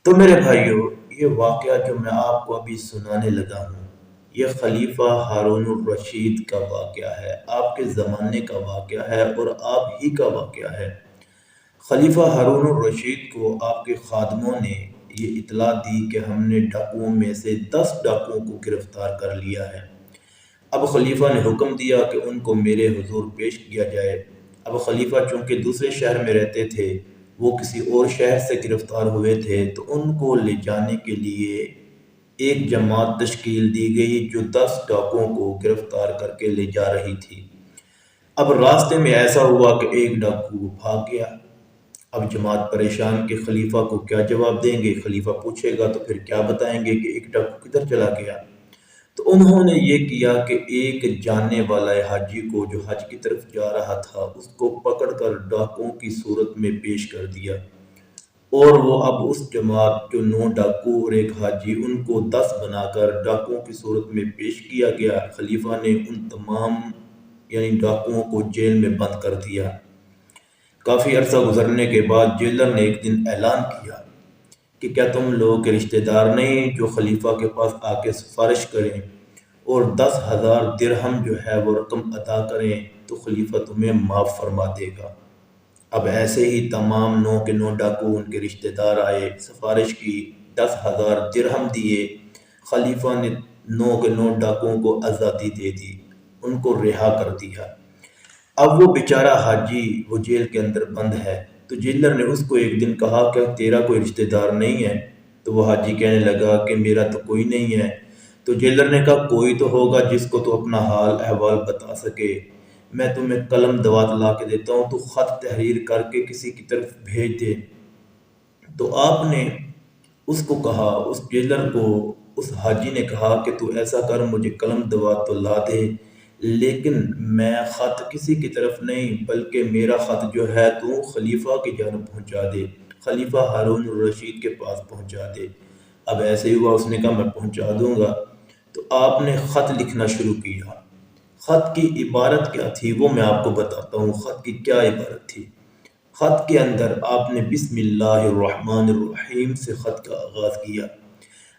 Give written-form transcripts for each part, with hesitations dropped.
تو میرے بھائیوں، یہ واقعہ جو میں آپ کو ابھی سنانے لگا ہوں، یہ خلیفہ ہارون الرشید کا واقعہ ہے، آپ کے زمانے کا واقعہ ہے اور آپ ہی کا واقعہ ہے۔ خلیفہ ہارون الرشید کو آپ کے خادموں نے یہ اطلاع دی کہ ہم نے ڈاکوؤں میں سے 10 ڈاکوؤں کو گرفتار کر لیا ہے۔ اب خلیفہ نے حکم دیا کہ ان کو میرے حضور پیش کیا جائے۔ اب خلیفہ چونکہ دوسرے شہر میں رہتے تھے، وہ کسی اور شہر سے گرفتار ہوئے تھے، تو ان کو لے جانے کے لیے ایک جماعت تشکیل دی گئی جو 10 ڈاکوؤں کو گرفتار کر کے لے جا رہی تھی۔ اب راستے میں ایسا ہوا کہ ایک ڈاکو بھاگ گیا۔ اب جماعت پریشان کہ خلیفہ کو کیا جواب دیں گے، خلیفہ پوچھے گا تو پھر کیا بتائیں گے کہ ایک ڈاکو کدھر چلا گیا۔ تو انہوں نے یہ کیا کہ ایک جاننے والا حاجی کو جو حج کی طرف جا رہا تھا، اس کو پکڑ کر ڈاکوؤں کی صورت میں پیش کر دیا، اور وہ اب اس جماعت جو 9 ڈاکو اور ایک حاجی، ان کو 10 بنا کر ڈاکوؤں کی صورت میں پیش کیا گیا۔ خلیفہ نے ان تمام یعنی ڈاکوؤں کو جیل میں بند کر دیا۔ کافی عرصہ گزرنے کے بعد جیلر نے ایک دن اعلان کیا کہ کیا تم لوگوں کے رشتہ دار نہیں جو خلیفہ کے پاس آ کے سفارش کریں اور 10,000 درہم جو ہے وہ رقم ادا کریں تو خلیفہ تمہیں معاف فرما دے گا۔ اب ایسے ہی تمام 9 کے 9 ڈاکو ان کے رشتہ دار آئے، سفارش کی، 10,000 درہم دیے۔ خلیفہ نے 9 کے 9 ڈاکوؤں کو آزادی دے دی، ان کو رہا کر دیا۔ اب وہ بیچارہ حاجی وہ جیل کے اندر بند ہے، تو جیلر نے اس کو ایک دن کہا کہ تیرا کوئی رشتہ دار نہیں ہے؟ تو وہ حاجی کہنے لگا کہ میرا تو کوئی نہیں ہے۔ تو جیلر نے کہا کوئی تو ہوگا جس کو تو اپنا حال احوال بتا سکے، میں تمہیں قلم دوات لا کے دیتا ہوں، تو خط تحریر کر کے کسی کی طرف بھیج دے۔ تو آپ نے اس کو کہا، اس جیلر کو اس حاجی نے کہا کہ تو ایسا کر، مجھے قلم دوات تو لا دے، لیکن میں خط کسی کی طرف نہیں بلکہ میرا خط جو ہے تو خلیفہ کی جانب پہنچا دے، خلیفہ ہارون الرشید کے پاس پہنچا دے۔ اب ایسے ہی ہوا، اس نے کہا میں پہنچا دوں گا۔ تو آپ نے خط لکھنا شروع کیا۔ خط کی عبارت کیا تھی وہ میں آپ کو بتاتا ہوں، خط کی کیا عبارت تھی۔ خط کے اندر آپ نے بسم اللہ الرحمن الرحیم سے خط کا آغاز کیا،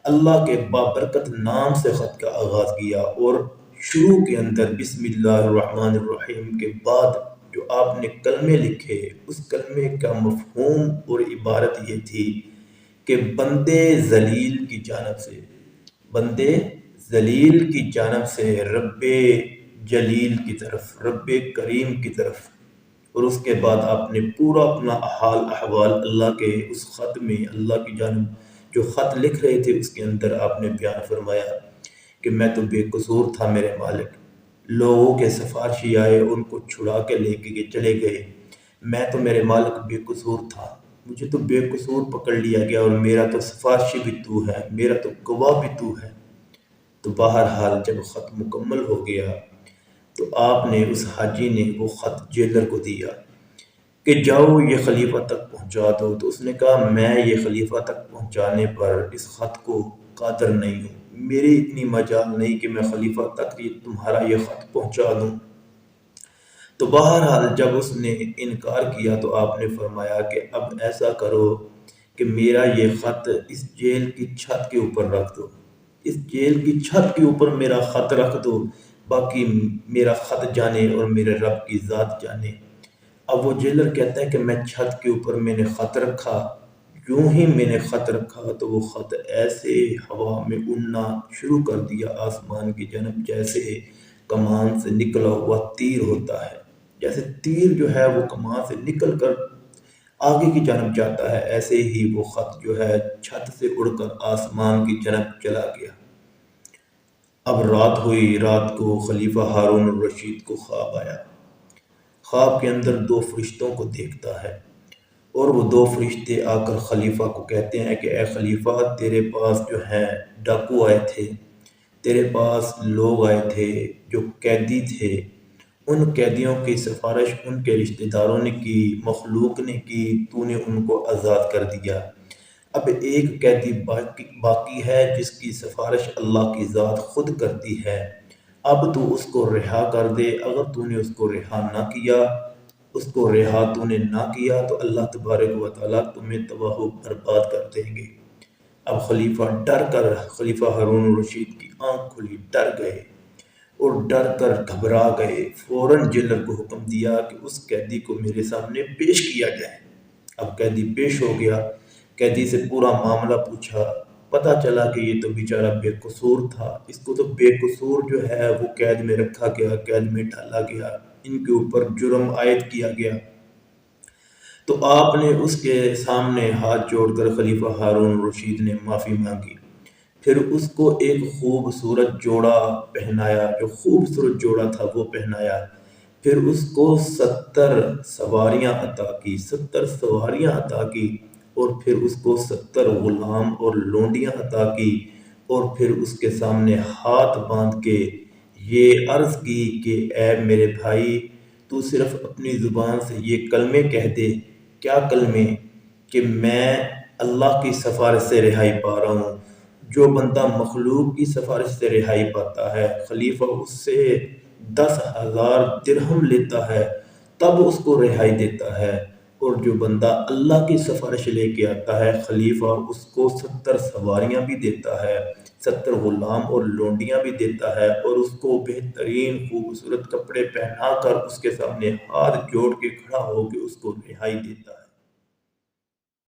اللہ کے بابرکت نام سے خط کا آغاز کیا، اور شروع کے اندر بسم اللہ الرحمن الرحیم کے بعد جو آپ نے کلمے لکھے، اس کلمے کا مفہوم اور عبارت یہ تھی کہ بندے ذلیل کی جانب سے، بندے ذلیل کی جانب سے رب جلیل کی طرف، رب کریم کی طرف۔ اور اس کے بعد آپ نے پورا اپنا حال احوال اللہ کے اس خط میں، اللہ کی جانب جو خط لکھ رہے تھے اس کے اندر آپ نے بیان فرمایا کہ میں تو بے قصور تھا میرے مالک، لوگوں کے سفارشی آئے، ان کو چھڑا کے لے کے چلے گئے، میں تو میرے مالک بے قصور تھا، مجھے تو بے قصور پکڑ لیا گیا، اور میرا تو سفارشی بھی تو ہے، میرا تو گواہ بھی تو ہے۔ تو بہرحال جب خط مکمل ہو گیا تو آپ نے اس حاجی نے وہ خط جیلر کو دیا کہ جاؤ یہ خلیفہ تک پہنچا دو۔ تو اس نے کہا میں یہ خلیفہ تک پہنچانے پر اس خط کو قادر نہیں ہوں، میری اتنی مجال نہیں کہ میں خلیفہ تک یہ تمہارا یہ خط پہنچا دوں۔ تو بہرحال جب اس نے انکار کیا تو آپ نے فرمایا کہ اب ایسا کرو کہ میرا یہ خط اس جیل کی چھت کے اوپر رکھ دو، اس جیل کی چھت کے اوپر میرا خط رکھ دو، باقی میرا خط جانے اور میرے رب کی ذات جانے۔ اب وہ جیلر کہتا ہے کہ میں چھت کے اوپر میں نے خط رکھا، یوں ہی میں نے خط رکھا تو وہ خط ایسے ہوا میں اڑنا شروع کر دیا آسمان کی جانب، جیسے کمان سے نکلا ہوا تیر ہوتا ہے، جیسے تیر جو ہے وہ کمان سے نکل کر آگے کی جانب جاتا ہے، ایسے ہی وہ خط جو ہے چھت سے اڑ کر آسمان کی جانب چلا گیا۔ اب رات ہوئی، رات کو خلیفہ ہارون الرشید کو خواب آیا۔ خواب کے اندر 2 فرشتوں کو دیکھتا ہے، اور وہ 2 فرشتے آ کر خلیفہ کو کہتے ہیں کہ اے خلیفہ، تیرے پاس جو ہے ڈاکو آئے تھے، تیرے پاس لوگ آئے تھے جو قیدی تھے، ان قیدیوں کی سفارش ان کے رشتہ داروں نے کی، مخلوق نے کی، تو نے ان کو آزاد کر دیا۔ اب ایک قیدی باقی ہے جس کی سفارش اللہ کی ذات خود کرتی ہے، اب تو اس کو رہا کر دے، اگر تو نے اس کو رہا نہ کیا، اس کو رہا تو نے نہ کیا تو اللہ تبارک و تعالیٰ تمہیں تباہ و برباد کر دیں گے۔ اب خلیفہ ہارون الرشید کی آنکھ کھلی، ڈر گئے اور ڈر کر گھبرا گئے۔ فوراً جیلر کو حکم دیا کہ اس قیدی کو میرے سامنے پیش کیا جائے۔ اب قیدی پیش ہو گیا، قیدی سے پورا معاملہ پوچھا، پتہ چلا کہ یہ تو بیچارہ بے قصور تھا، اس کو تو بے قصور جو ہے وہ قید میں رکھا گیا، قید میں ڈالا گیا، ان کے اوپر جرم عائد کیا گیا۔ تو آپ نے اس کے سامنے ہاتھ جوڑ کر خلیفہ ہارون الرشید نے معافی مانگی، پھر اس کو ایک خوبصورت جوڑا پہنایا، جو خوبصورت جوڑا تھا وہ پہنایا، پھر اس کو 70 سواریاں عطا کی، 70 سواریاں عطا کی، اور پھر اس کو 70 غلام اور لونڈیاں عطا کی، اور پھر اس کے سامنے ہاتھ باندھ کے یہ عرض کی کہ اے میرے بھائی، تو صرف اپنی زبان سے یہ کلمے کہہ دے۔ کیا کلمے؟ کہ میں اللہ کی سفارش سے رہائی پا رہا ہوں۔ جو بندہ مخلوق کی سفارش سے رہائی پاتا ہے، خلیفہ اس سے 10,000 درہم لیتا ہے، تب اس کو رہائی دیتا ہے، اور جو بندہ اللہ کی سفارش لے کے آتا ہے، خلیفہ اس کو 70 سواریاں بھی دیتا ہے، 70 غلام اور لونڈیاں بھی دیتا ہے، اور اس کو بہترین خوبصورت کپڑے پہنا کر اس کے سامنے ہاتھ جوڑ کے کھڑا ہو کے اس کو رہائی دیتا ہے۔